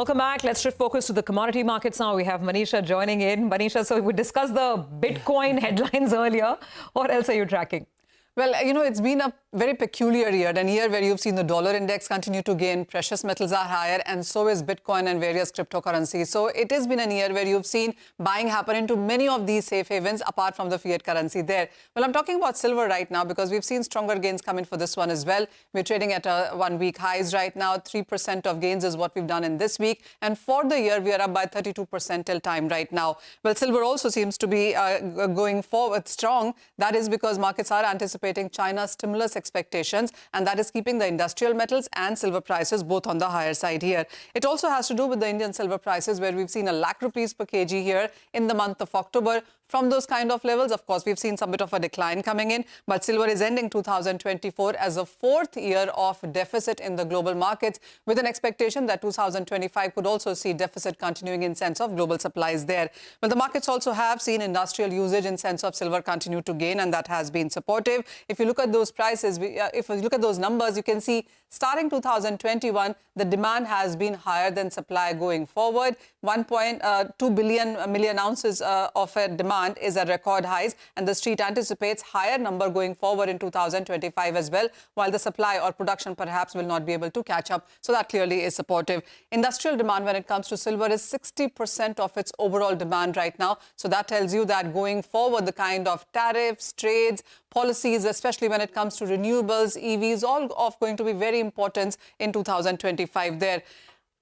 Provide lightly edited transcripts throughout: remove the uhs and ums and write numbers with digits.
Welcome back. Let's shift focus to the commodity markets now. We have Manisha joining in. Manisha, so we discussed the Bitcoin headlines earlier. What else are you tracking? Well, you know, it's been a very peculiar year, a year where you've seen the dollar index continue to gain, precious metals are higher, and so is Bitcoin and various cryptocurrencies. So it has been a year where you've seen buying happen into many of these safe havens apart from the fiat currency there. Well, I'm talking about silver right now because we've seen stronger gains come in for this one as well. We're trading at 1 week highs right now. 3% of gains is what we've done in this week. And for the year, we are up by 32% till time right now. Well, silver also seems to be going forward strong. That is because markets are anticipating China's stimulus expectations, and that is keeping the industrial metals and silver prices both on the higher side here. It also has to do with the Indian silver prices, where we've seen ₹1,00,000 per kg here in the month of October. From those kind of levels, of course, we've seen some bit of a decline coming in, but silver is ending 2024 as a fourth year of deficit in the global markets, with an expectation that 2025 could also see deficit continuing in sense of global supplies there. Well, the markets also have seen industrial usage in sense of silver continue to gain, and that has been supportive. If you look at those prices, if you look at those numbers, you can see starting 2021, the demand has been higher than supply going forward. 1.2 million ounces of demand is at record highs, and the street anticipates higher number going forward in 2025 as well, while the supply or production perhaps will not be able to catch up. So that clearly is supportive. Industrial demand when it comes to silver is 60% of its overall demand right now. So that tells you that going forward, the kind of tariffs, trades, policies, especially when it comes to renewables, EVs, all of going to be very important in 2025 there.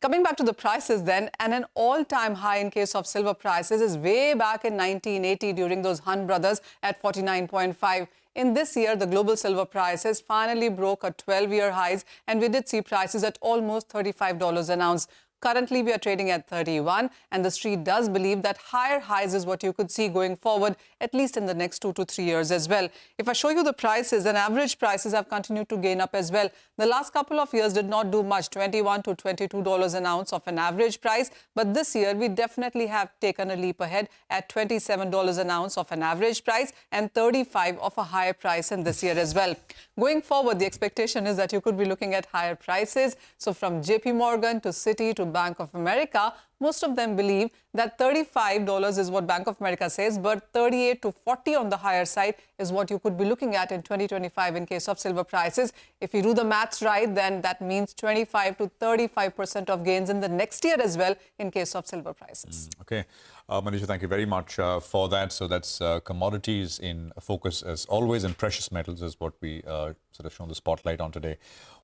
Coming back to the prices then, and an all-time high in case of silver prices is way back in 1980 during those Hunt brothers at 49.5. In this year, the global silver prices finally broke a 12-year highs, and we did see prices at almost $35 an ounce. Currently, we are trading at 31, and the street does believe that higher highs is what you could see going forward, at least in the next 2 to 3 years as well. If I show you the prices, then average prices have continued to gain up as well. The last couple of years did not do much, $21 to $22 an ounce of an average price. But this year, we definitely have taken a leap ahead at $27 an ounce of an average price and $35 of a higher price in this year as well. Going forward, the expectation is that you could be looking at higher prices. So from JP Morgan to Citi to Bank of America, most of them believe that $35 is what Bank of America says, but 38 to 40 on the higher side is what you could be looking at in 2025 in case of silver prices. If you do the maths right, then that means 25 to 35% of gains in the next year as well in case of silver prices. Okay. Manisha, thank you very much for that. So that's commodities in focus as always, and precious metals is what we sort of shown the spotlight on today.